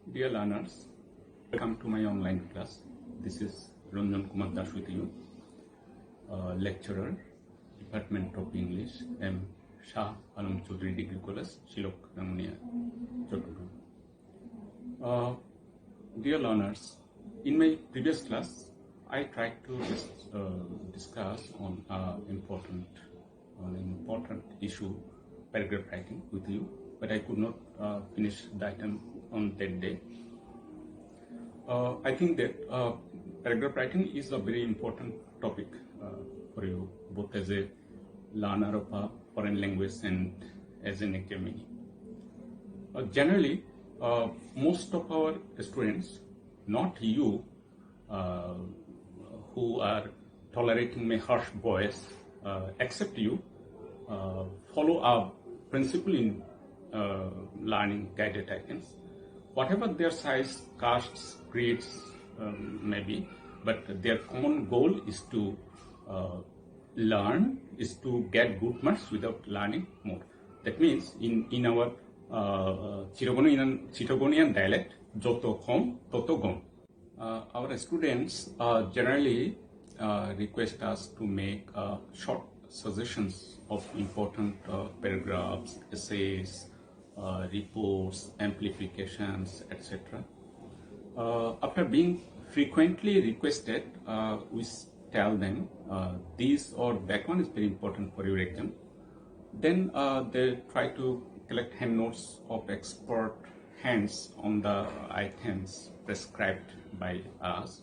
Dear learners, welcome to my online class. This is Ranjan Kumar Das with you, lecturer, Department of English, M. Shah Alam Chaudhary Degree College, Shilok, Ramunia, Chattogram. Dear learners, in my previous class, I tried to discuss on important issue, paragraph writing with you, but I could not finish the item on that day. I think that paragraph writing is a very important topic for you, both as a learner of a foreign language and as an academic. Generally, most of our students, not you, who are tolerating my harsh voice, except you, follow a principle in learning guided items, whatever their size, castes, creeds may be, but their common goal is to learn, is to get good marks without learning more. That means in our Chittagonian dialect, joto khom, toto gom. Our students generally request us to make short suggestions of important paragraphs, essays, reports, amplifications, etc. After being frequently requested, we tell them this or that one is very important for your exam. Then they try to collect hand notes of expert hands on the items prescribed by us.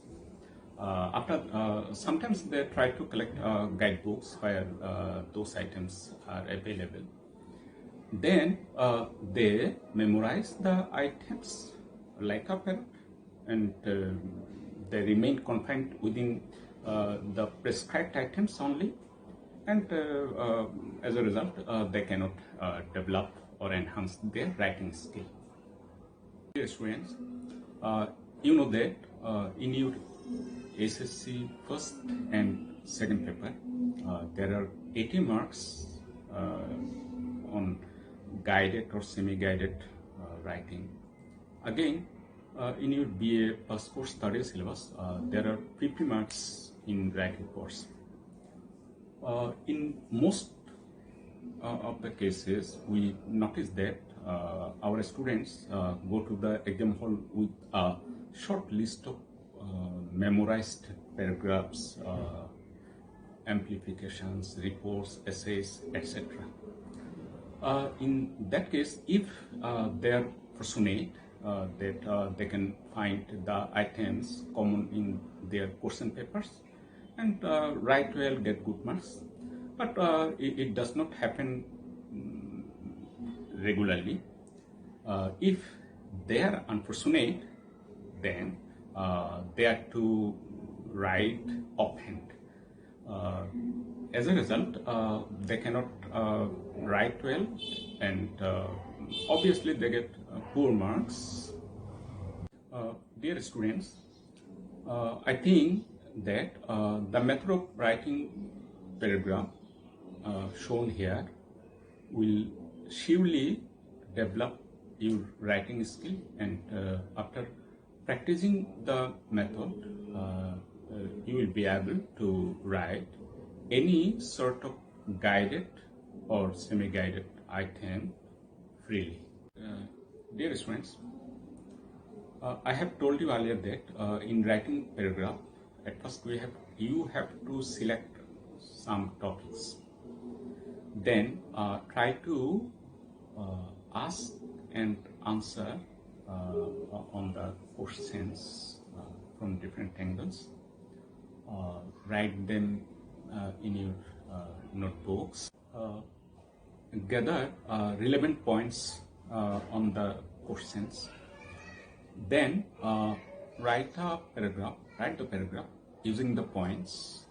Sometimes they try to collect guidebooks where those items are available. Then they memorize the items like a parrot, and they remain confined within the prescribed items only, and as a result they cannot develop or enhance their writing skill. Dear students, you know that in your HSC first and second paper, there are 80 marks on guided or semi-guided writing. Again, in your BA first course study syllabus, there are 50 marks in writing course. In most of the cases, we notice that our students go to the exam hall with a short list of memorized paragraphs, amplifications, reports, essays, etc. In that case, if they are fortunate that they can find the items common in their question papers and write well, get good marks, but it does not happen regularly. If they are unfortunate, then they are to write offhand. As a result, they cannot write well, and obviously they get poor marks. Dear students, I think that the method of writing paragraph shown here will surely develop your writing skill, and after practicing the method, you will be able to write any sort of guided or semi-guided item freely. Dear students, I have told you earlier that in writing paragraph, at first you have to select some topics. Then try to ask and answer on the questions from different angles. Write them in your notebooks. Gather relevant points on the questions. Then write the paragraph using the points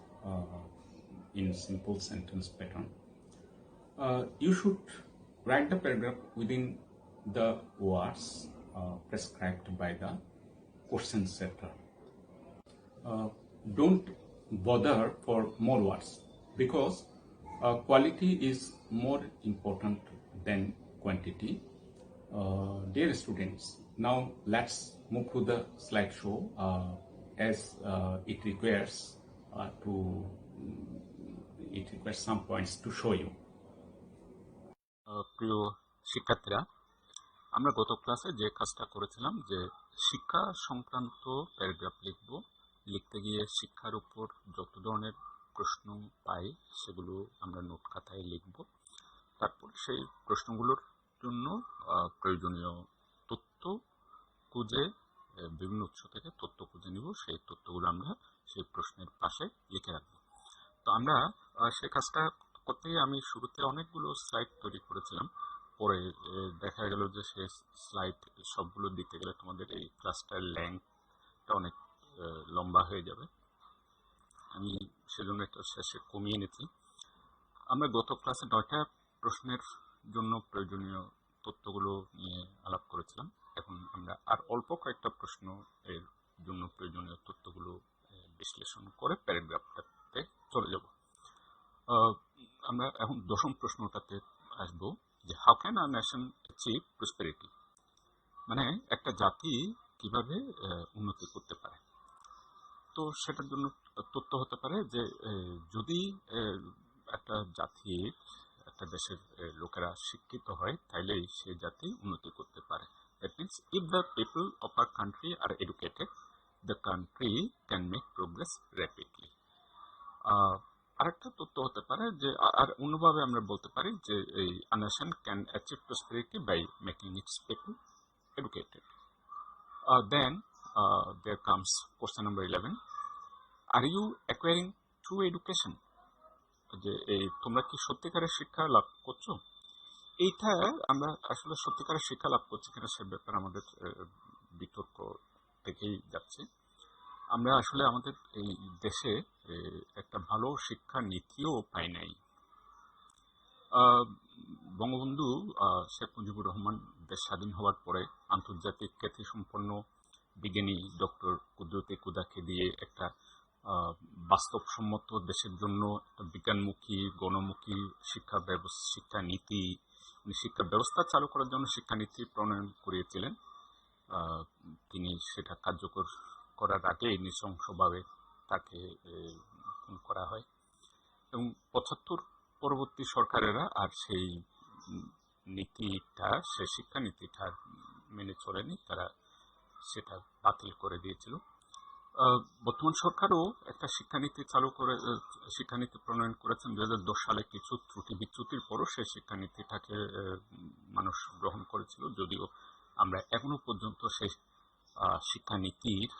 in simple sentence pattern. You should write the paragraph within the words prescribed by the question setter. Don't bother for more words, because quality is more important than quantity. Dear students, Now let's move to the slideshow as it requires some points to show you. প্রিয় শিক্ষার্থীরা, আমরা গত ক্লাসে যে কাজটা করেছিলাম যে শিক্ষা সংক্রান্ত প্যারাগ্রাফ লিখব, লিখতে গিয়ে শিক্ষার উপর যত ধরনের প্রশ্ন পাই সেগুলো আমরা নোট খাতায় লিখব। তারপর সেই প্রশ্নগুলোর জন্য প্রয়োজনীয় তথ্য খুঁজে বিভিন্ন উৎস থেকে তথ্য খুঁজে নিব, সেই তথ্যগুলো আমরা সেই প্রশ্নের পাশে লিখে রাখব। তো আমরা সেই কাজটা করতে গিয়ে আমি শুরুতে অনেকগুলো স্লাইড তৈরি করেছিলাম, পরে দেখা গেল যে সেই স্লাইড সবগুলো দিতে গেলে তোমাদের এই ক্লাসটার লেন্থটা অনেক লম্বা হয়ে যাবে। আমি সেজন্য একটা শেষে কমিয়ে নিচ্ছি। আমরা গত ক্লাসে 9টা প্রশ্নের জন্য প্রয়োজনীয় তথ্যগুলো নিয়ে আলাপ করেছিলাম। এখন আমরা আর অল্প কয়েকটা প্রশ্ন এর জন্য প্রয়োজনীয় তথ্যগুলো বিশ্লেষণ করে প্যারাগ্রাফটাতে চলে যাব। আমরা এখন 10ম প্রশ্নটাতে আসব যে how can a nation achieve prosperity, মানে একটা জাতি কিভাবে উন্নতি করতে পারে। তো সেটার জন্য তথ্য হতে পারে যে যদি একটা জাতির একটা দেশের লোকেরা শিক্ষিত হয় তাইলেই সে জাতি উন্নতি করতে পারে। That means if the people of a country are educated, the country can make progress rapidly. আরেকটা তথ্য হতে পারে যে আর অন্যভাবে আমরা বলতে পারি যে এই a nation can achieve prosperity by making its people educated. Then there comes question number 11. Are you acquiring true education? যে এই তোমরা কি সত্যিকারের শিক্ষা লাভ করছো? এইটা আমরা আসলে সত্যিকারের শিক্ষা লাভ করছি কিনা সে ব্যাপারে আমাদের বিতর্ক থেকেই যাচ্ছে। আমরা আসলে আমাদের এই দেশে একটা ভালো শিক্ষা নীতিও পাই নাই। বঙ্গবন্ধু শেখ মুজিবুর রহমান দেশ স্বাধীন হওয়ার পরে আন্তর্জাতিক খ্যাতিসম্পন্ন বিজ্ঞানী ডক্টর কুদরতি কুদাকে দিয়ে একটা বাস্তবসম্মত দেশের জন্য একটা বিজ্ঞানমুখী গণমুখী শিক্ষা নীতি শিক্ষা ব্যবস্থা চালু করার জন্য শিক্ষানীতি প্রণয়ন করিয়েছিলেন। তিনি সেটা কার্যকর করার আগে নৃশংসভাবে তাকে খুন করা হয় এবং 75 পরবর্তী সরকারেরা আর সেই নীতিটা সে শিক্ষানীতিটা মেনে চলেনি, তারা সেটা বাতিল করে দিয়েছিল। বর্তমান সরকারও একটা শিক্ষানীতি প্রণয়ন করেছেন 2010 সালে। কিছু ত্রুটি বিচ্যুতির পরও সেই শিক্ষানীতিটাকে মানুষ গ্রহণ করেছিল, যদিও আমরা এখনো পর্যন্ত সেই শিক্ষানীতির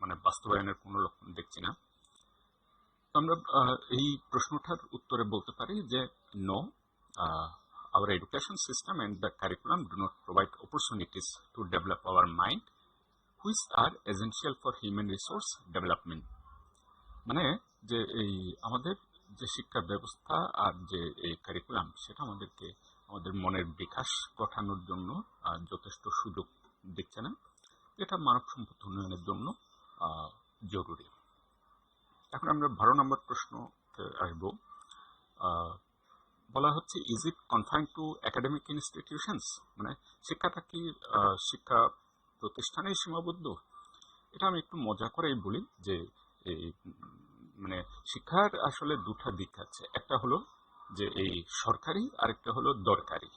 মানে বাস্তবায়নের কোনো লক্ষণ দেখছি না। আমরা এই প্রশ্নটার উত্তরে বলতে পারি যে no, our education system and the curriculum do not provide opportunities to develop our mind which are essential for human resource development. মানে যে এই আমাদের যে শিক্ষা ব্যবস্থা আর যে এই কারিকুলাম সেটা আমাদেরকে আমাদের মনের বিকাশ ঘটানোর জন্য যথেষ্ট সুযোগ দিচ্ছে না, এটা মানব সম্পদ উন্নয়নের জন্য জরুরি। এখন আমরা 12 নম্বর প্রশ্ন আসবো। বলা হচ্ছে is it confined two academic institutions, মানে শিক্ষাটা কি শিক্ষা প্রতিষ্ঠানেই সীমাবদ্ধ? এটা আমি একটু মজা করেই বলি যে মানে শিক্ষার আসলে দুটা দিক আছে, একটা হলো যে এই সরকারি, আরেকটা হলো দরকারি।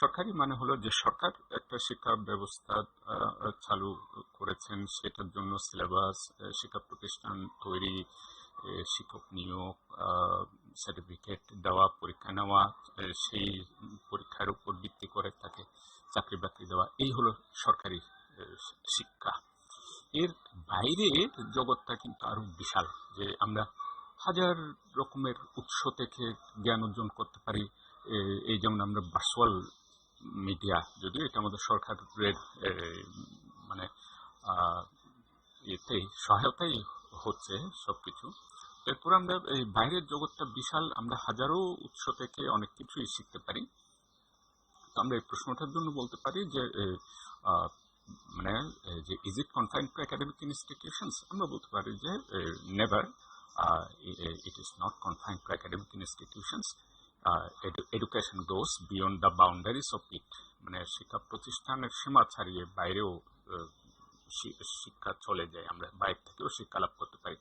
সরকারি মানে হলো যে সরকার একটা শিক্ষা ব্যবস্থা চালু করেছেন, সেটার জন্য সিলেবাস, শিক্ষা প্রতিষ্ঠান তৈরি, শিক্ষক নিয়োগ, সার্টিফিকেট দেওয়া, পরীক্ষা নেওয়া, সেই পরীক্ষার উপর ভিত্তি করে তাকে চাকরি বাকরি দেওয়া, এই হলো সরকারি শিক্ষা। এর বাইরে জগৎটা কিন্তু আরো বিশাল, যে আমরা হাজার রকমের উৎস থেকে জ্ঞান অর্জন করতে পারি। এই যেমন আমরা ভার্চুয়াল মিডিয়া, যদিও এটা আমাদের সরকারের মানে এতেই সহায়তাই হচ্ছে সবকিছু। এরপর আমরা এই বাইরের জগৎটা বিশাল, আমরা হাজারো উৎস থেকে অনেক কিছুই শিখতে পারি। আমরা এই প্রশ্নটার জন্য বলতে পারি যে মানে যে is it confined two academic institutions, আমরা বলতে পারি যে never, it is not confined to academic institutions. Education goes beyond the boundaries of it, মানে শিক্ষা প্রতিষ্ঠানের সীমা ছাড়িয়ে বাইরেও শিক্ষা চলে যায়, আমরা বাইরে থেকেও শিক্ষা লাভ করতে পারি।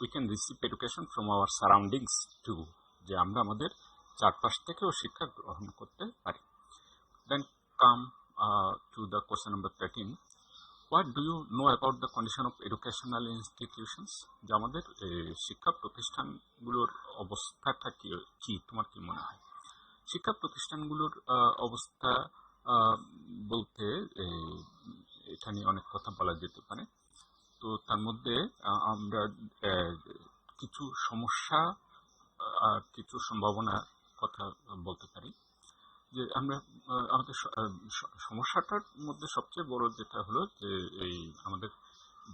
We can receive education from our surroundings too, যে আমরা আমাদের চারপাশ থেকেও শিক্ষা গ্রহণ করতে পারি। Then come to the question number 13, what do you know about the condition of educational institutions, যে আমাদের শিক্ষা প্রতিষ্ঠানগুলোর অবস্থাটা কি তোমার কি মনে হয়? শিক্ষা প্রতিষ্ঠানগুলোর অবস্থা বলতে এখানে অনেক কথা বলা যেতে পারে। তো তার মধ্যে আমরা কিছু সমস্যা আর কিছু সম্ভাবনার কথা বলতে পারি। যে আমরা আমাদের সমস্যাটার মধ্যে সবচেয়ে বড় যেটা হলো যে এই আমাদের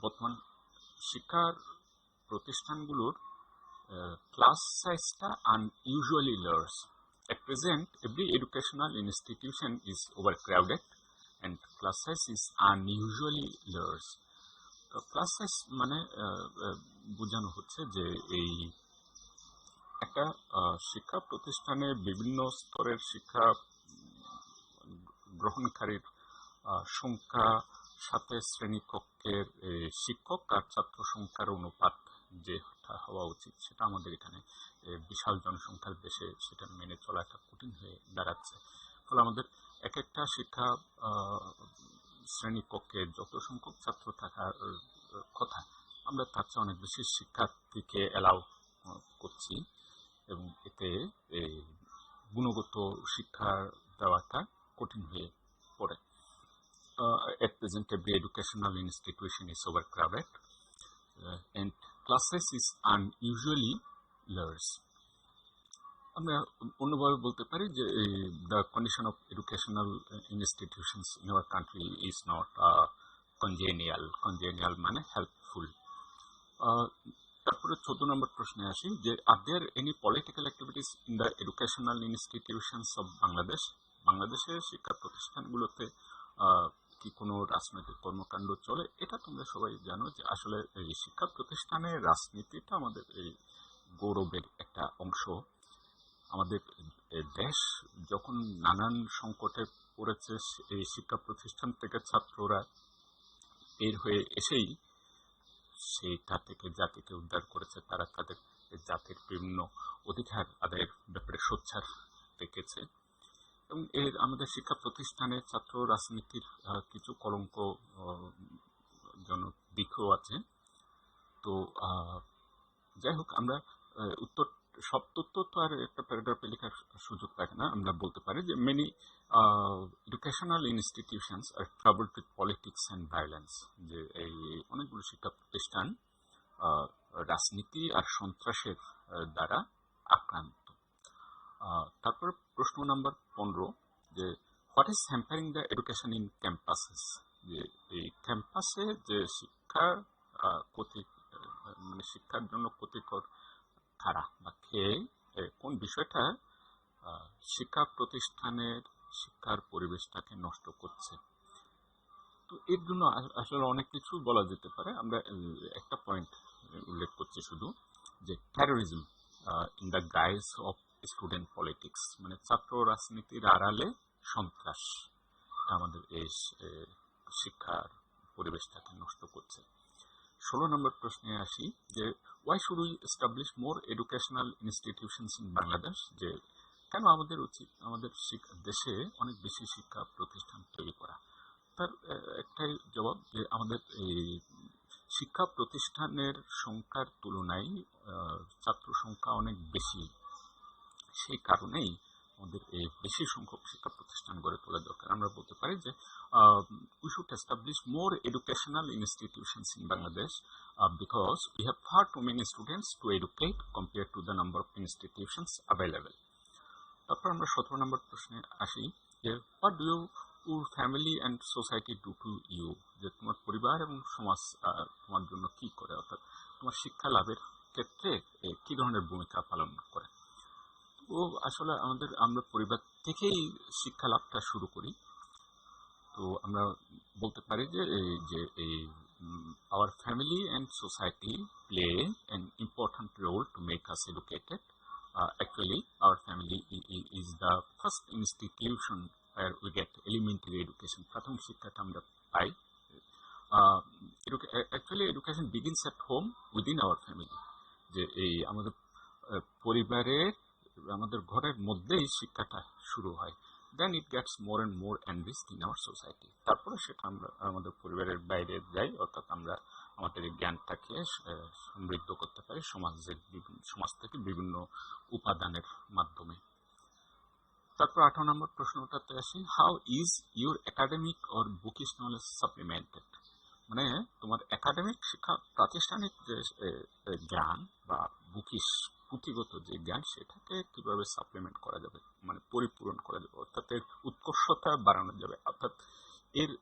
বর্তমান শিক্ষার প্রতিষ্ঠানগুলোর ক্লাস সাইজটা unusually large. At present, every educational institution is overcrowded and class size is unusually large. তো ক্লাস সাইজ মানে বোঝানো হচ্ছে যে এই একটা শিক্ষা প্রতিষ্ঠানে বিভিন্ন স্তরের শিক্ষা গ্রহণকারীর সংখ্যা সাথে শ্রেণীকক্ষের শিক্ষক আর ছাত্র সংখ্যার অনুপাত যেটা হওয়া উচিত সেটা আমাদের এখানে বিশাল জনসংখ্যার দেশে সেটা মেনে চলাটা কঠিন হয়ে দাঁড়াচ্ছে। ফলে আমাদের এক একটা শিক্ষা শ্রেণীকক্ষে যত সংখ্যক ছাত্র থাকার কথা আমরা তার চেয়ে অনেক বেশি শিক্ষার্থীকে অ্যালাউ করছি এবং এতে গুণগত শিক্ষা দেওয়াটা কঠিন হয়ে পড়ে। At present, every educational institution is overcrowded and class size is unusually large. আমরা অন্যভাবে বলতে পারি যে the condition of educational institutions in our country is not congenial মানে helpful. তারপরে 14 নম্বর প্রশ্নে আসি যে are there any political activities in the educational institutions of Bangladesh? বাংলাদেশের শিক্ষা প্রতিষ্ঠানগুলোতে কি কোনো রাজনৈতিক কর্মকাণ্ড চলে? এটা তোমরা সবাই জানো যে আসলে এই শিক্ষা প্রতিষ্ঠানের রাজনীতিটা আমাদের এই গৌরবের একটা অংশ। আমাদের দেশ যখন নানান সংকটে পড়েছে এই শিক্ষা প্রতিষ্ঠান থেকে ছাত্ররা বের হয়ে এসেই সেইটা থেকে জাতিকে উদ্ধার করেছে। তারা তাদের জাতির বিভিন্ন অধিকার আদায়ের ব্যাপারে সোচ্চার রেখেছে এবং এর আমাদের শিক্ষা প্রতিষ্ঠানে ছাত্র রাজনীতির কিছু কলঙ্ক জনক দিকও আছে। তো যাই হোক, আমরা উত্তর সব তথ্য তো আর একটা প্যারাগ্রাফে লেখার সুযোগ থাকে না। আমরা বলতে পারি যে many educational institutions are troubled with politics and violence, যে এই অনেকগুলো শিক্ষা প্রতিষ্ঠান রাজনীতি আর সন্ত্রাসের দ্বারা আক্রান্ত। তারপর প্রশ্ন নাম্বার 15, যে what is hampering the education in campuses, যে এই ক্যাম্পাসে যে শিক্ষার মানে শিক্ষার জন্য ক্ষতিকর ধারা বা খেয়ে কোন বিষয়টা শিক্ষা প্রতিষ্ঠানের শিক্ষার পরিবেশটাকে নষ্ট করছে। তো এর জন্য আসলে অনেক কিছু বলা যেতে পারে। আমরা একটা পয়েন্ট উল্লেখ করছি শুধু, যে terrorism in the guys of student politics, মানে ছাত্র রাজনীতির আড়ালে সন্ত্রাস আমাদের এই শিক্ষার পরিবেশটাকে নষ্ট করছে। 16 নম্বর প্রশ্নে আসি যে why should we establish more educational institutions in Bangladesh, যে কেন আমাদের উচিত আমাদের দেশে অনেক বেশি শিক্ষা প্রতিষ্ঠান তৈরি করা। তার একটাই জবাব যে আমাদের এই শিক্ষা প্রতিষ্ঠানের সংখ্যার তুলনায় ছাত্র সংখ্যা অনেক বেশি, সেই কারণেই আমাদের এই বেশি সংখ্যক শিক্ষা প্রতিষ্ঠান গড়ে তোলা দরকার। আমরা বলতে পারি যে we should establish more educational institutions in Bangladesh because we have far too many students to educate compared to the number of institutions available. তারপর আমরা 17 নম্বর প্রশ্নে আসি যে what do your family and society do to you, যে তোমার পরিবার এবং সমাজ তোমার জন্য কি করে, অর্থাৎ তোমার শিক্ষা লাভের ক্ষেত্রে কি ধরনের ভূমিকা পালন করে। তো আসলে আমরা পরিবার থেকেই শিক্ষা লাভটা শুরু করি। তো আমরা বলতে পারি যে এই our family and society play an important role to make us educated. Actually, our family is the first institution where we get elementary education. প্রাথমিক শিক্ষাটা আমরা পাই। Actually, education begins at home within our family. যে এই আমাদের পরিবারের আমাদের ঘরের মধ্যেই শিক্ষাটা শুরু হয়। Then it gets more and more enriched in our society. তারপরে সেটা আমরা আমাদের পরিবারের বাইরে যাই, অর্থাৎ আমরা আমাদের জ্ঞানটাকে সমৃদ্ধ করতে পারি সমাজ থেকে বিভিন্ন উপাদানের মাধ্যমে। তারপর 18 নম্বর প্রশ্নটাতে আসি, how is your academic or bookish knowledge supplemented? মানে তোমার একাডেমিক শিক্ষা, প্রাতিষ্ঠানিক যে জ্ঞান বা বুকিশ পুঁথিগত যে জ্ঞান, সেটাকে কিভাবে সাপ্লিমেন্ট করা যাবে, মানে পরিপূরণ করা যাবে, অর্থাৎ এর উৎকর্ষতা বাড়ানো যাবে, অর্থাৎ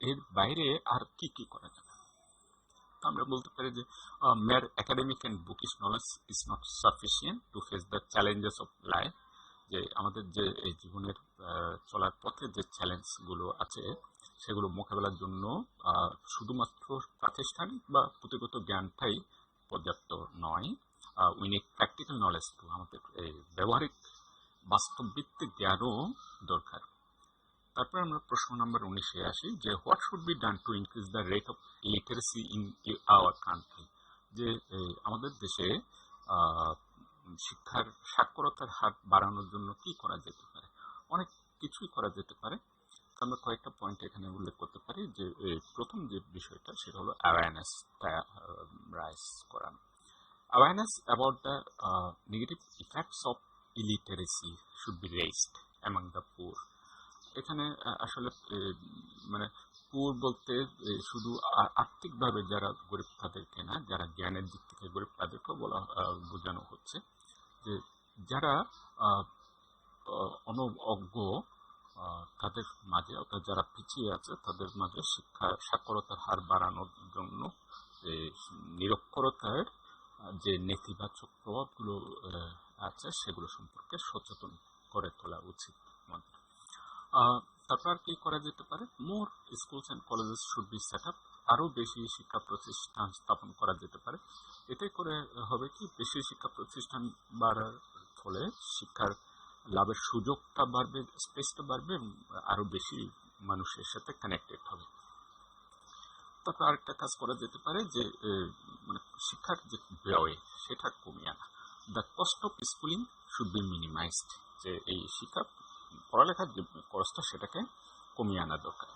এর বাইরে আর কি কি করা যাবে। আমরা বলতে পারি যে mere academic and bookish knowledge is not sufficient to face the challenges of life. যে আমাদের যে এই জীবনের চলার পথে যে চ্যালেঞ্জগুলো আছে সেগুলো মোকাবেলার জন্য শুধুমাত্র প্রাতিষ্ঠানিক বা পুঁথিগত জ্ঞানটাই পর্যাপ্ত নয়। We need practical knowledge two, আমাদের এই ব্যবহারিক বাস্তবভিত্তিক জ্ঞানও দরকার। তারপরে আমরা প্রশ্ন নাম্বার 19-এ আসি যে what should be done to increase the rate of literacy in our country? যে আমাদের দেশে শিক্ষার সাক্ষরতার হার বাড়ানোর জন্য কি করা যেতে পারে? অনেক কিছুই করা যেতে পারে। আমরা কয়েকটা পয়েন্ট এখানে উল্লেখ করতে পারি। যে প্রথম যে বিষয়টা সেটা হলো অ্যাওয়ারনেসটা রাইজ করানো। Awareness about the negative effects of illiteracy should be raised among the poor. এখানে আসলে মানে পুর বলতে শুধু আর্থিকভাবে যারা গরিব তাদেরকে না, যারা জ্ঞানের দিক থেকে গরিব তাদেরকেও বোঝানো হচ্ছে যে যারা অনজ্ঞ তাদের মাঝে, অর্থাৎ যারা পিছিয়ে আছে তাদের মাঝে শিক্ষা সাক্ষরতার হার বাড়ানোর জন্য নিরক্ষরতার যে নেতিবাচক প্রভাবগুলো আছে সেগুলো সম্পর্কে সচেতন করে তোলা উচিত আমাদের। তারপর কি করা যেতে পারে? More schools and colleges should be set up, আরও বেশি শিক্ষা প্রতিষ্ঠান স্থাপন করা যেতে পারে। এতে করে হবে কি, বেশি শিক্ষা প্রতিষ্ঠান বাড়ার ফলে শিক্ষার লাভের সুযোগটা বাড়বে, স্পেসটা বাড়বে এবং আরও বেশি মানুষের সাথে কানেক্টেড হবে। তারপর আরেকটা কাজ করা যেতে পারে যে মানে শিক্ষার যে ব্যয় সেটা কমিয়ে আনা। The cost of schooling should be minimised, যে এই শিক্ষা পড়ালেখার যে খরচটা সেটাকে কমিয়ে আনা দরকার।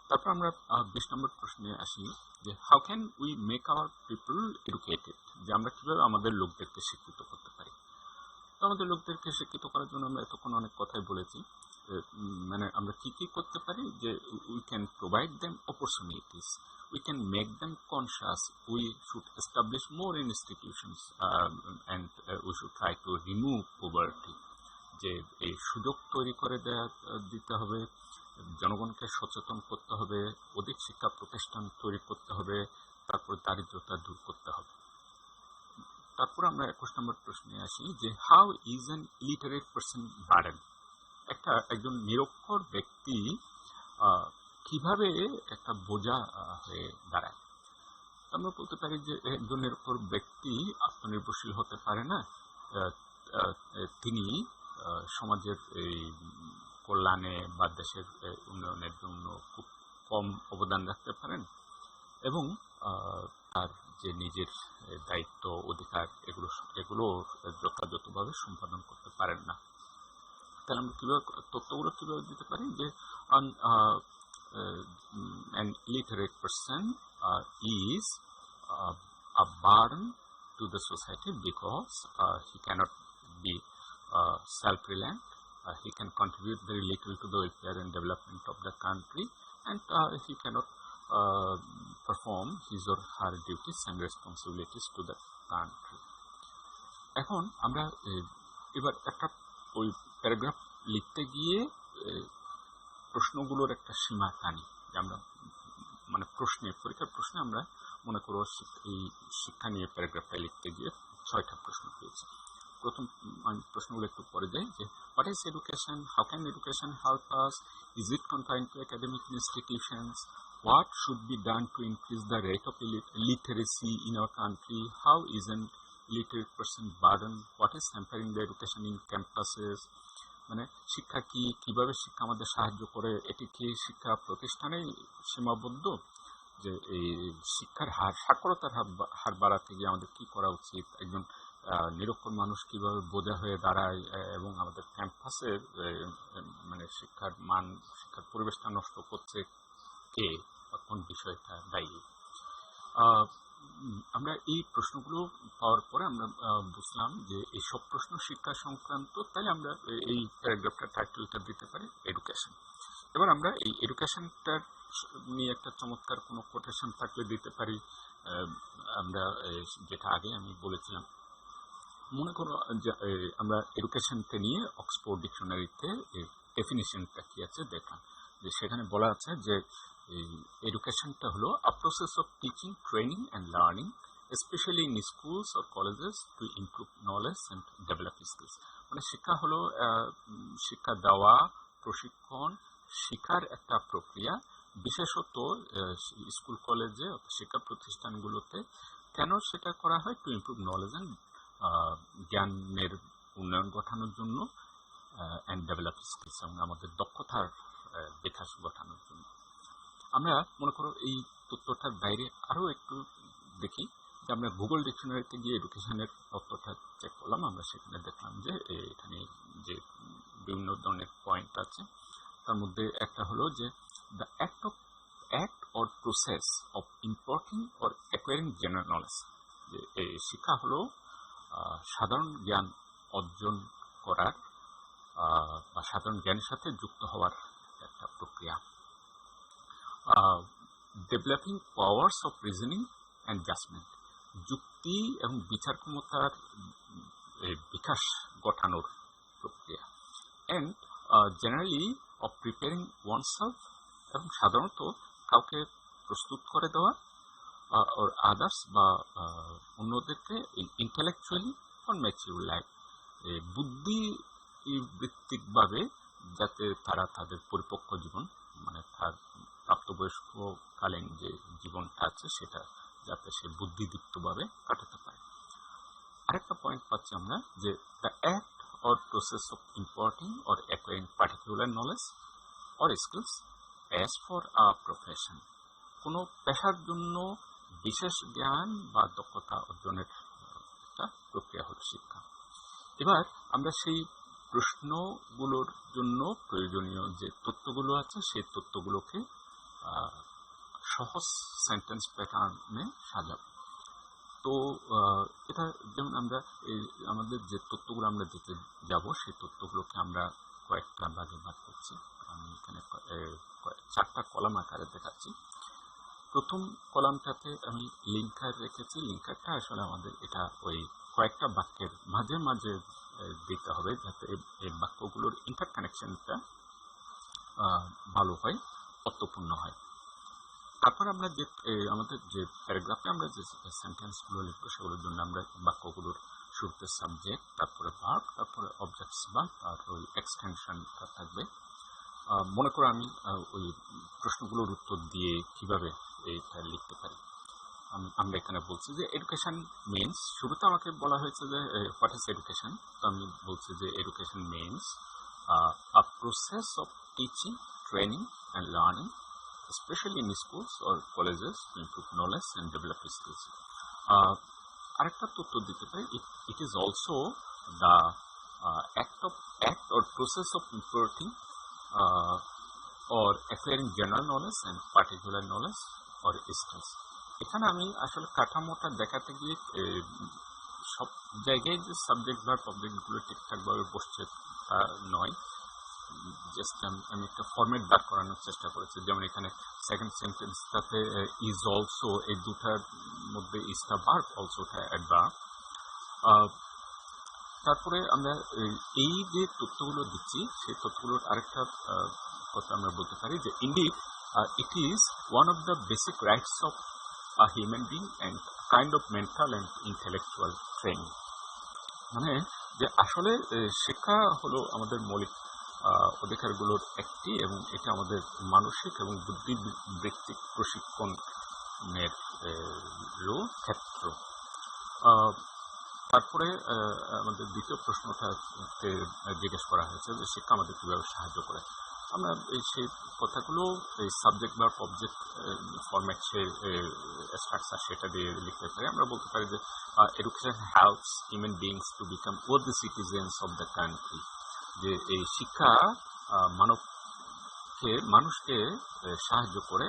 তারপর আমরা 20 নম্বর প্রশ্নে আসি যে how can we make our people educated? যে আমরা কীভাবে আমাদের লোকদেরকে শিক্ষিত করতে পারি। তো আমাদের লোকদেরকে শিক্ষিত করার জন্য আমরা এতক্ষণ অনেক কথাই বলেছি। মানে আমরা কী কী করতে পারি, যে we can provide them opportunities, we can make them conscious, we should establish more institutions and we should try to remove poverty. যে এই সুযোগ তৈরি করে দিতে হবে, জনগণকে সচেতন করতে হবে, অধিক শিক্ষা প্রতিষ্ঠান তৈরি করতে হবে, তারপর দারিদ্রতা দূর করতে হবে। তারপর আমরা 21 নম্বর প্রশ্নে আসি যে how is an illiterate person burden? একজন নিরক্ষর ব্যক্তি কিভাবে একটা বোঝা হয়ে দাঁড়ায়। আমরা বলতে পারি যে একজন নিরক্ষর ব্যক্তি আত্মনির্ভরশীল হতে পারে না, তিনি সমাজের এই কল্যাণে বা দেশের উন্নয়নের জন্য খুব কম অবদান রাখতে পারেন এবং তার যে নিজের দায়িত্ব অধিকার এগুলো যথাযথভাবে সম্পাদন করতে পারেন না। তাহলে আমরা কীভাবে তথ্যগুলো কীভাবে দিতে পারি যে an illiterate person is a burden to the society because he cannot be self-reliant, he can contribute very little to the welfare and development of the country, and he cannot perform his or her duties and responsibilities to the country. এখন আমরা এবার একটা ওই paragraph লিখতে গিয়ে প্রশ্নগুলোর একটা সীমা টানি, যে আমরা মানে পরীক্ষার প্রশ্নে আমরা মনে করো এই শিক্ষা নিয়ে প্যারাগ্রাফটা লিখতে গিয়ে 6টা প্রশ্ন পেয়েছি। প্রথম প্রশ্নগুলো একটু পরে যাই যে what is education, how can education help us, is it confined two academic institutions, what should be done to increase the rate of literacy in our country, how is an illiterate person burden, what is hampering the education in campuses, মানে শিক্ষা কিভাবে শিক্ষা আমাদের সাহায্য করে, এটি কি শিক্ষা প্রতিষ্ঠানেই সীমাবদ্ধ, যে এই শিক্ষার সাক্ষরতার হার বাড়াতে গিয়ে আমাদের কি করা উচিত, একজন নিরক্ষর মানুষ কিভাবে বোঝা হয়ে দাঁড়ায়, এবং আমাদের ক্যাম্পাসের মানে শিক্ষার মান, শিক্ষার পরিবেশটা নষ্ট করছে কে বা কোন বিষয়টা দায়ী। আমরা এই প্রশ্নগুলো পাওয়ার পরে আমরা বুঝলাম যে এই সব প্রশ্ন শিক্ষা সংক্রান্ত, তাই আমরা এই প্যারাগ্রাফটার টাইটেলটা দিতে পারি এডুকেশন। এবার আমরা এই এডুকেশনটার নিয়ে একটা চমৎকার কোনো কোটেশন থাকলে দিতে পারি। আমরা যেটা আগে আমি বলেছিলাম, মনে করো যে আমরা এডুকেশনকে নিয়ে অক্সফোর্ড ডিকশনারিতে ডেফিনিশনটা কি আছে দেখলাম, যে সেখানে বলা আছে যে এডুকেশনটা হলো a process of teaching, training and learning, specially in schools or colleges, to improve knowledge and develop skills. মানে শিক্ষা হলো শিক্ষা দেওয়া, প্রশিক্ষণ, শিক্ষার একটা প্রক্রিয়া, বিশেষত স্কুল কলেজে শিক্ষা প্রতিষ্ঠানগুলোতে। কেন সেটা করা হয়? টু ইমপ্রুভ নলেজ অ্যান্ড জ্ঞানের উন্নয়ন ঘটানোর জন্য, অ্যান্ড ডেভেলপ স্কিলস, এবং আমাদের দক্ষতার বিকাশ ঘটানোর জন্য। আমরা মনে করো এই তথ্যটার বাইরে আরও একটু দেখি, যে আমরা গুগল ডিকশনারিতে গিয়ে এডুকেশনের তথ্যটা চেক করলাম। আমরা সেখানে দেখলাম যে এখানে যে বিভিন্ন ধরনের পয়েন্ট আছে, তার মধ্যে একটা হলো যে the act or process of importing or acquiring general knowledge. যে এই শিক্ষা হলো সাধারণ জ্ঞান অর্জন করার বা সাধারণ জ্ঞানের সাথে যুক্ত হওয়ার একটা প্রক্রিয়া। Developing powers of reasoning and judgement, যুক্তি এবং বিচার ক্ষমতার বিকাশ ঘটানোর প্রক্রিয়া। And generally of preparing oneself, এবং সাধারণত কাউকে প্রস্তুত করে দেওয়া, or others বা অন্যদেরকে ইন্টেলেকচুয়ালি ফর ম্যাচিউর লাইফ, বুদ্ধিবৃত্তিকভাবে যাতে তারা তাদের পরিপক্ক জীবন, মানে তার প্রাপ্তবয়স্ককালীন যে জীবনটা আছে সেটা যাতে সে বুদ্ধিদীপ্তভাবে কাটাতে পারে। আরেকটা পয়েন্ট পাচ্ছি আমরা, যে the act or process of importing or acquiring particular knowledge or skills as for a profession, কোনো পেশার জন্য বিশেষ জ্ঞান বা দক্ষতা অর্জনের একটা প্রক্রিয়া হল শিক্ষা। এবার আমরা সেই প্রশ্নগুলোর জন্য প্রয়োজনীয় যে তথ্যগুলো আছে সেই তথ্যগুলোকে সহজ সেন্টেন্স প্যাটার্নে সাজাবো। তো এটা যেমন আমরা এই আমাদের যে তথ্যগুলো আমরা দিতে যাব সেই তথ্যগুলোকে আমরা কয়েকটা ভাগে ভাগ করছি। আমি এখানে 4টা কলাম আকারে দেখাচ্ছি। প্রথম কলামটাতে আমি লিঙ্কার রেখেছি। লিঙ্কারটা আসলে আমাদের এটা ওই কয়েকটা বাক্যের মাঝে মাঝে দিতে হবে, যাতে এই বাক্যগুলোর ইন্টারকানেকশনটা ভালো হয়, অর্থপূর্ণ হয়। তারপর আমরা যে আমাদের যে প্যারাগ্রাফে আমরা যে সেন্টেন্সগুলো লিখবো সেগুলোর জন্য আমরা বাক্যগুলোর শুরুতে সাবজেক্ট, তারপরে ভার্ব, তারপরে অবজেক্টস বা আর ওই এক্সটেনশনটা থাকবে। মনে করো আমি ওই প্রশ্নগুলোর উত্তর দিয়ে কিভাবে এইটা লিখতে পারি। আমরা এখানে বলছি যে এডুকেশন মিনস, শুরুতে আমাকে বলা হয়েছে যে হোয়াট ইজ এডুকেশন, তো আমি বলছি যে education means a process of teaching, training and learning, especially in schools or colleges, to improve knowledge and develop skills. আরেকটা তথ্য দিতে পারি, it is also the act or process of importing or acquiring general knowledge and particular knowledge or skills. এখানে আমি আসলে কাঠামোটা দেখাতে গিয়ে সব জায়গায় যে সাবজেক্ট বা অবজেক্টগুলো ঠিকঠাকভাবে বসছে তা নয়, জাস্ট আমি একটা ফরম্যাট দাঁড় করানোর চেষ্টা করেছি। যেমন এখানে সেকেন্ড সেন্টেন্সটাতে ইজ অলসো, এই দুটার মধ্যে ইজটা ভার্ব, অলসোটা অ্যাডভার্ব। তারপরে আমরা এই যে তথ্যগুলো দিচ্ছি সেই তথ্যগুলোর আরেকটা কথা আমরা বলতে পারি যে indeed it is one of the basic rights of a human being and kind of mental and intellectual training. মানে যে আসলে শিক্ষা হলো আমাদের মৌলিক অধিকারগুলোর একটি, এবং এটা আমাদের মানসিক এবং বুদ্ধিবৃত্তিক প্রশিক্ষণের ক্ষেত্র। তারপরে আমাদের দ্বিতীয় প্রশ্নটাতে জিজ্ঞেস করা হয়েছে যে শিক্ষা আমাদের কীভাবে সাহায্য করে। আমরা সেই কথাগুলো এই সাবজেক্ট বা অবজেক্ট ফরম্যাট স্ট্রাকচার সেটা দিয়ে লিখতে পারি। আমরা বলতে পারি যে education helps human beings to become worthy citizens of the country, যে এই শিক্ষা মানুষকে সাহায্য করে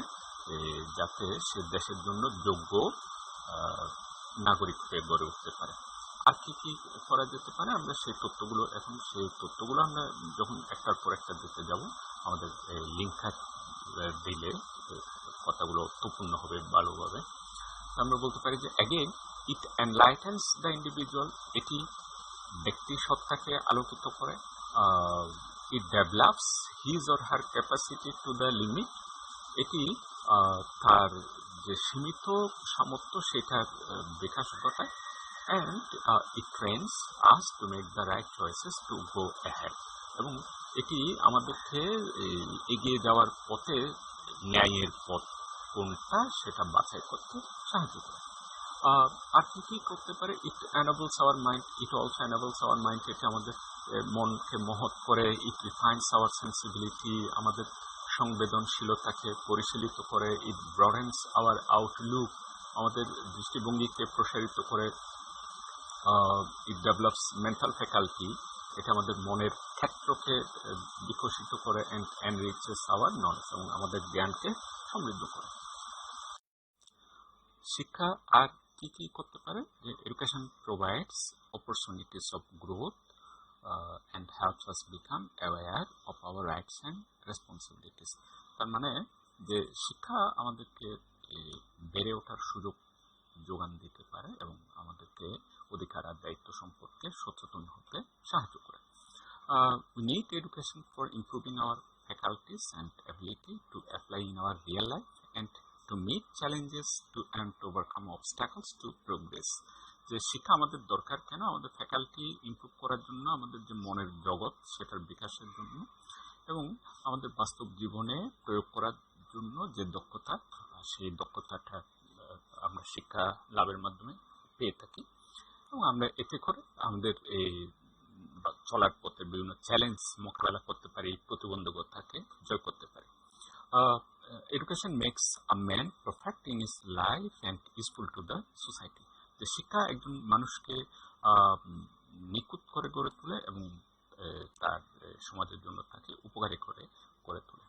যাতে সে দেশের জন্য যোগ্য নাগরিক হয়ে গড়ে উঠতে পারে। আর কি কি করা যেতে পারে, আমরা সেই তথ্যগুলো আমরা যখন একটার পর একটা দিতে যাব, আমাদের লিঙ্ক দিলে কথাগুলো অর্থপূর্ণ হবে ভালোভাবে। আমরা বলতে পারি যে again it enlightens the individual, এটি ব্যক্তি সত্তাকে আলোকিত করে। It develops his or her capacity to the limit, এটি তার যে সীমিত সামর্থ্য সেটার বিকাশ ঘটায়। And it trains us to make the right choices to go ahead, এবং এটি আমাদেরকে এগিয়ে যাওয়ার পথে ন্যায়ের পথ কোনটা সেটা বাছাই করতে সাহায্য করে। আর কি কি করতে পারে, it enables our mind, it also enables our mind, এটি আমাদের মনকে মহৎ করে। ইট রিফাইন্স আওয়ার সেন্সিবিলিটি, আমাদের সংবেদনশীলতাকে পরিশীলিত করে। ইট ব্রডেন্স আওয়ার আউটলুক, আমাদের দৃষ্টিভঙ্গিকে প্রসারিত করে। ইট ডেভেলপস মেন্টাল ফ্যাকাল্টি, এটা আমাদের মনের ক্ষেত্রকে বিকশিত করে। অ্যান্ড এনরিচেস আওয়ার নলেজ, এবং আমাদের জ্ঞানকে সমৃদ্ধ করে। শিক্ষা আর কি কি করতে পারে, যে education provides opportunities of growth and helps us become aware of our rights and responsibilities. তার মানে যে শিক্ষা আমাদেরকে বেড়ে ওঠার সুযোগ যোগান দিতে পারে এবং আমাদেরকে অধিকার আর দায়িত্ব সম্পর্কে সচেতন হতে সাহায্য করে। We need education for improving our faculties and ability to apply in our real life and to meet challenges and to overcome obstacles to progress. যে শিক্ষা আমাদের দরকার কেন, আমাদের ফ্যাকাল্টি ইমপ্রুভ করার জন্য, আমাদের যে মনের জগৎ সেটার বিকাশের জন্য, এবং আমাদের বাস্তব জীবনে প্রয়োগ করার জন্য যে দক্ষতা, সেই দক্ষতাটা আমরা শিক্ষা লাভের মাধ্যমে পেয়ে থাকি। এবং আমরা এতে করে আমাদের এই চলার পথে বিভিন্ন চ্যালেঞ্জ মোকাবেলা করতে পারি, প্রতিবন্ধকতাকে জয় করতে পারি। Education makes a man perfect in his life and useful to the society, যে শিক্ষা একজন মানুষকে নিখুঁত করে গড়ে তোলে এবং তার সমাজের জন্য তাকে উপকারী করে গড়ে তোলে।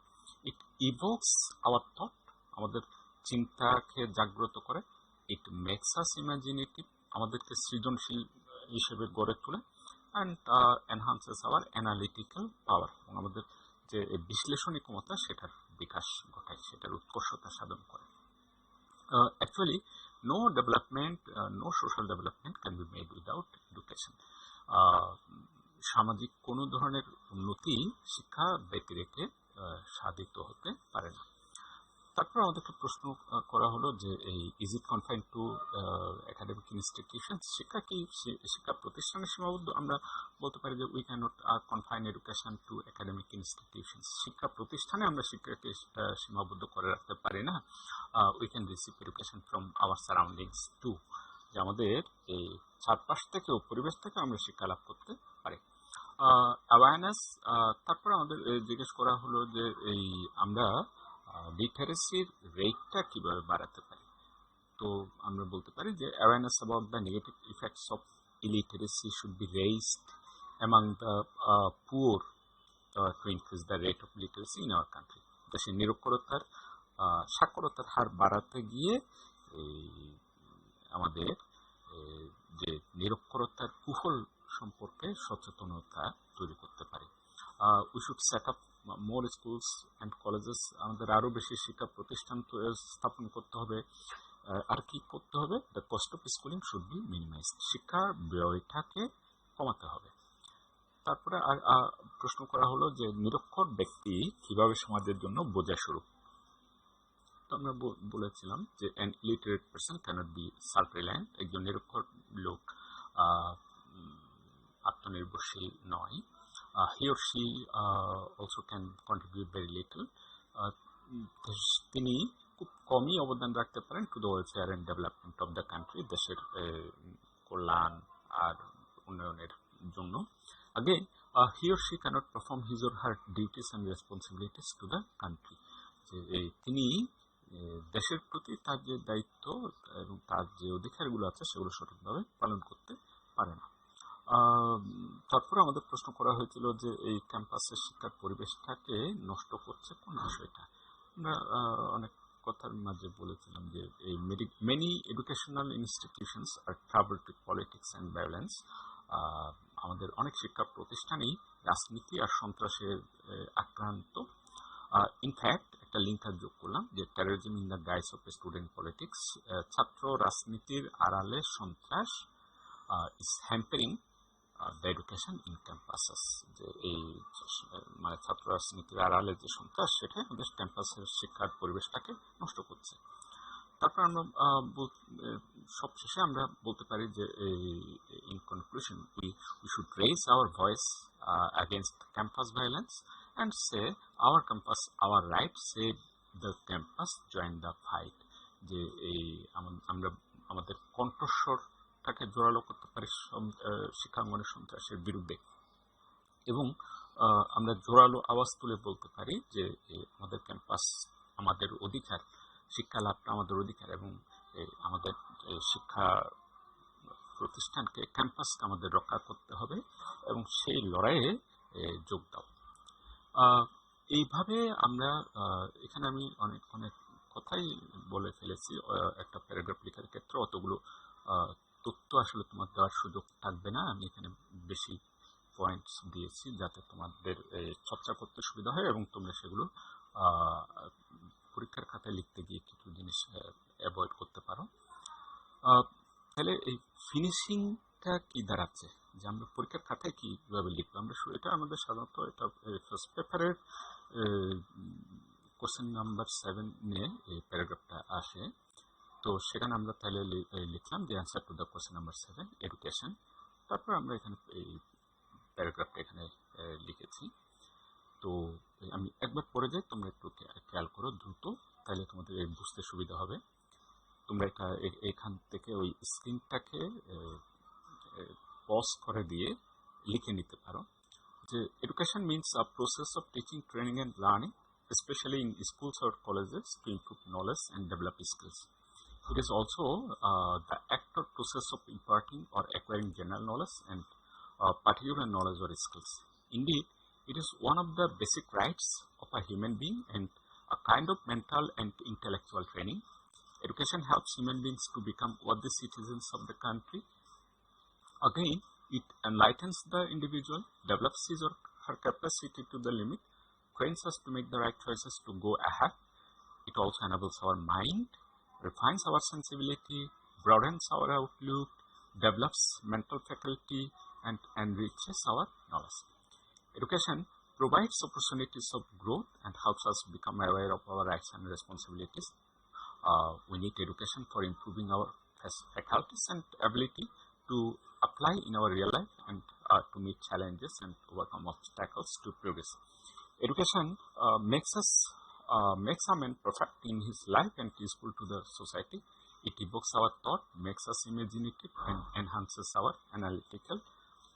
ইট ইভোকস আওয়ার থট, আমাদের চিন্তাকে জাগ্রত করে। ইট মেক্স আস ইমাজিনেটিভ, আমাদেরকে সৃজনশীল হিসেবে গড়ে তোলে। অ্যান্ড এনহান্সেস আওয়ার অ্যানালিটিক্যাল পাওয়ার, এবং আমাদের যে বিশ্লেষণী ক্ষমতা সেটার বিকাশ ঘটায়, সেটার উৎকর্ষতা সাধন করে। Actually, no development, no social development can be made without education. সামাজিক কোনো ধরনের উন্নতি শিক্ষা ব্যতিরেকে সাধিত হতে পারে না। তারপর আমাদেরকে প্রশ্ন করা হলো যে এই is it confine to academic institution, শিক্ষা কি শিক্ষা প্রতিষ্ঠানে সীমাবদ্ধ? আমরা বলতে পারি যে we can not confine education to academic institution, শিক্ষা প্রতিষ্ঠানে আমরা শিক্ষাকে সীমাবদ্ধ করে রাখতে পারি না। We can receive education from our surroundings too, যে আমাদের এই চারপাশ থেকে ও পরিবেশ থেকে আমরা শিক্ষা লাভ করতে পারি। অ্যাওয়ারনেস, তারপরে আমাদের জিজ্ঞেস করা হলো যে এই আমরা লিটারেসির রেটটা কিভাবে বাড়াতে পারি। তো আমরা বলতে পারি যে awareness about the negative effects of illiteracy should be raised among the poor to increase the rate of literacy in our country. দেশে নিরক্ষরতার সাক্ষরতার হার বাড়াতে গিয়ে আমাদের যে নিরক্ষরতার কুফল সম্পর্কে সচেতনতা তৈরি করতে পারি। We should set up more schools and colleges, আমাদের আরও বেশি শিক্ষা প্রতিষ্ঠান স্থাপন করতে হবে। আর কি করতে হবে, the cost of schooling should be minimised, শিক্ষার ব্যয়টাকে কমাতে হবে। তারপরে আর প্রশ্ন করা হলো যে নিরক্ষর ব্যক্তি কিভাবে সমাজের জন্য বোঝা স্বরূপ। তো আমরা বলেছিলাম যে an illiterate person cannot be self reliant, একজন নিরক্ষর লোক আত্মনির্ভরশীল নয়। He or she also can contribute very little. তিনি খুব কমই অবদান রাখতে পারেন to the welfare and development of the country, দেশের কল্যাণ আর উন্নয়নের জন্য। Again, he or she cannot perform his or her duties and responsibilities to the country. যে তিনি দেশের প্রতি তার যে দায়িত্ব এবং তার যে অধিকারগুলো আছে সেগুলো সঠিকভাবে পালন করতে পারে না। তারপরে আমাদের প্রশ্ন করা হয়েছিল যে এই ক্যাম্পাসের শিক্ষার পরিবেশটাকে নষ্ট করছে কোন বিষয়টা। আমরা অনেক কথার মাঝে বলেছিলাম যে এই many educational institutions are trouble to politics and violence. আমাদের অনেক শিক্ষা প্রতিষ্ঠানই রাজনীতি আর সন্ত্রাসের আক্রান্ত। ইনফ্যাক্ট একটা লিঙ্ক যোগ করলাম যে terrorism in the guys of student politics, ছাত্র রাজনীতির আড়ালে সন্ত্রাস is hampering the education in campuses. যে এই মানে ছাত্র রাজনীতির আড়ালে যে সন্ত্রাস সেটা আমাদের ক্যাম্পাসের শিক্ষার পরিবেশটাকে নষ্ট করছে। তারপর আমরা সবশেষে আমরা বলতে পারি যে in conclusion we should raise our voice against campus violence and say our campus our right, say the campus join the fight। যে এই আমরা আমাদের কণ্ঠস্বরটাকে জোরালো করতে পারি শিক্ষাঙ্গনের সন্ত্রাসের বিরুদ্ধে, এবং আমরা জোরালো আওয়াজ তুলে বলতে পারি যে আমাদের ক্যাম্পাস আমাদের অধিকার, শিক্ষা লাভটা আমাদের অধিকার, এবং আমাদের শিক্ষা প্রতিষ্ঠানকে ক্যাম্পাসকে আমাদের রক্ষা করতে হবে এবং সেই লড়াইয়ে যোগ দাও। এইভাবে আমরা এখানে আমি অনেক কথাই বলে ফেলেছি। একটা প্যারাগ্রাফ লেখার ক্ষেত্রে অতগুলো তথ্য আসলে তোমার দেওয়ার সুযোগ থাকবে না। আমি এখানে বেশি পয়েন্টস দিয়েছি যাতে তোমাদের চর্চা করতে সুবিধা হয় এবং তোমরা সেগুলো পরীক্ষার খাতায় লিখতে গিয়ে কিছু জিনিস অ্যাভয়েড করতে পারো। তাহলে এই ফিনিশিংটা কি দাঁড়াচ্ছে, যে আমরা পরীক্ষার খাতায় কীভাবে লিখবো। আমরা এটা আমাদের সাধারণত এটা ফার্স্ট পেপারের কোশ্চেন নাম্বার 7 নিয়ে এই প্যারাগ্রাফটা আসে। তো সেখানে আমরা তাহলে লিখলাম যে answer to the question number 7 education. তারপর আমরা এখানে এই প্যারাগ্রাফটা এখানে লিখেছি। তো আমি একবার পড়ে যাই, তোমরা একটু খেয়াল করো দ্রুত, তাহলে তোমাদের বুঝতে সুবিধা হবে। তোমরা এটা এখান থেকে ওই স্ক্রিনটাকে পজ করে দিয়ে লিখে নিতে পারো যে education means a process of teaching, training and learning, especially in schools or colleges, to improve knowledge and develop skills. It is also the act or process of imparting or acquiring general knowledge and particular knowledge or skills. Indeed, it is one of the basic rights of a human being and a kind of mental and intellectual training. Education helps human beings to become worthy citizens of the country. Again, it enlightens the individual, develops his or her capacity to the limit, trains us to make the right choices to go ahead. It also enables our mind, refines our sensibility, broadens our outlook, develops mental faculty, and enriches our knowledge. Education provides opportunities of growth and helps us become aware of our rights and responsibilities. We need education for improving our faculties and ability to apply in our real life and to meet challenges and overcome obstacles to progress. Education makes a man perfect in his life and useful to the society. It evokes our thought, makes us imaginative, and enhances our analytical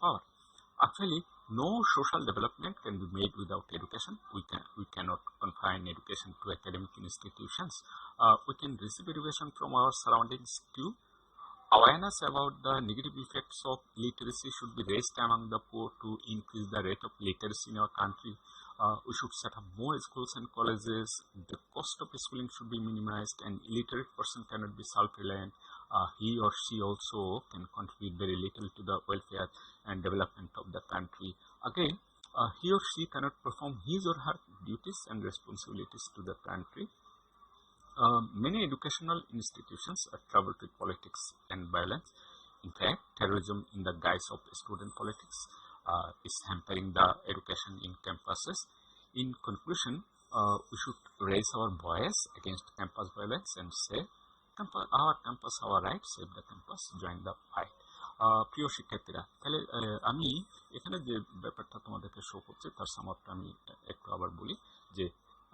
power. Actually, no social development can be made without education. We cannot confine education to academic institutions. We can receive education from our surroundings too. Awareness about the negative effects of literacy should be raised among the poor to increase the rate of literacy in our country. We should set up more schools and colleges. The cost of schooling should be minimized. An illiterate person cannot be self-reliant. He or she also can contribute very little to the welfare and development of the country. Again, he or she cannot perform his or her duties and responsibilities to the country. Many educational institutions are troubled with politics and violence. In fact, terrorism in the guise of student politics is hampering the education in campuses. In conclusion, we should raise our voice against campus violence and say, our campus, our right, save the campus, join the fight. প্রিয় শিক্ষার্থীরা, তাহলে আমি এখানে যে ব্যাপারটা তোমাদেরকে show করছি তার সামারটা আমি একটু আবার বলি যে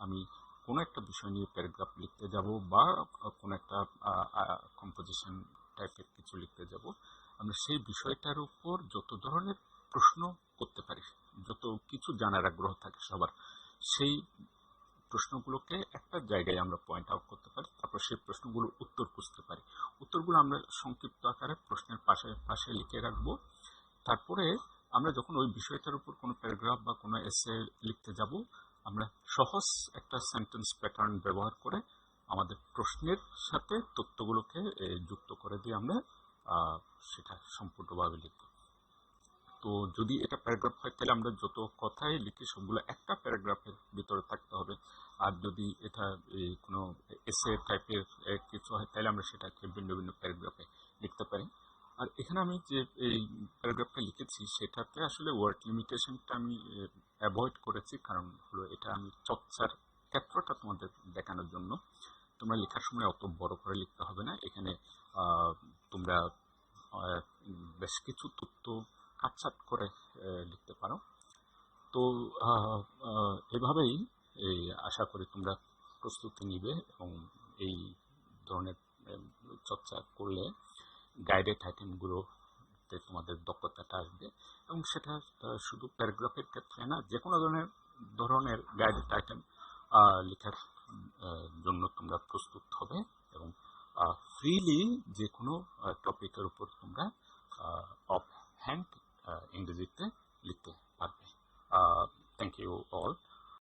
আমি কোনো একটা বিষয় নিয়ে প্যারাগ্রাফ লিখতে যাব বা কোনো একটা কম্পোজিশন টাইপের কিছু লিখতে যাব, আমরা সেই বিষয়টার উপর যত ধরনের প্রশ্ন করতে পারি, যত কিছু জানার আগ্রহ থাকে সবার, সেই প্রশ্নগুলোকে একটা জায়গায় আমরা পয়েন্ট আউট করতে পারি, তারপর সেই প্রশ্নগুলোর উত্তর খুঁজতে পারি। উত্তরগুলো আমরা সংক্ষিপ্ত আকারে প্রশ্নের পাশে পাশে লিখে রাখবো। তারপরে আমরা যখন ওই বিষয়টার উপর কোনো প্যারাগ্রাফ বা কোনো এসে লিখতে যাব, আমরা সহজ একটা সেন্টেন্স প্যাটার্ন ব্যবহার করে আমাদের প্রশ্নের সাথে তথ্যগুলোকে যুক্ত করে দিয়ে আমরা সেটা সম্পূর্ণভাবে লিখব। তো যদি এটা প্যারাগ্রাফ হয় তাহলে আমরা যত কথাই লিখি সবগুলো একটা প্যারাগ্রাফের ভিতরে থাকতে হবে। আর যদি এটা কোনো এসে টাইপের কিছু হয় তাহলে আমরা সেটাকে ভিন্ন ভিন্ন প্যারাগ্রাফে লিখতে পারি। আর এখানে আমি যে এই প্যারাগ্রাফটা লিখেছি সেটাতে আসলে ওয়ার্ড লিমিটেশনটা আমি অ্যাভয়েড করেছি, কারণ হলো এটা আমি চর্চার ক্ষেত্রটা তোমাদের দেখানোর জন্য। তোমরা লেখার সময় অত বড় করে লিখতে হবে না, এখানে তোমরা বেশ কিছু তথ্য কাটছাট করে লিখতে পারো। তো এভাবেই আশা করি তোমরা প্রস্তুতি নিবে এবং এই ধরনের চর্চা করলে গাইডেড আইটেমগুলোতে তোমাদের দক্ষতাটা আসবে। এবং সেটা শুধু প্যারাগ্রাফের ক্ষেত্রে না, যে কোনো ধরনের গাইডেড আইটেম লেখার জন্য তোমরা প্রস্তুত হবে এবং ফ্রিলি যে কোনো টপিকের উপর তোমরা অফ হ্যান্ড ইংরেজিতে লিখতে পারবে। Thank you all.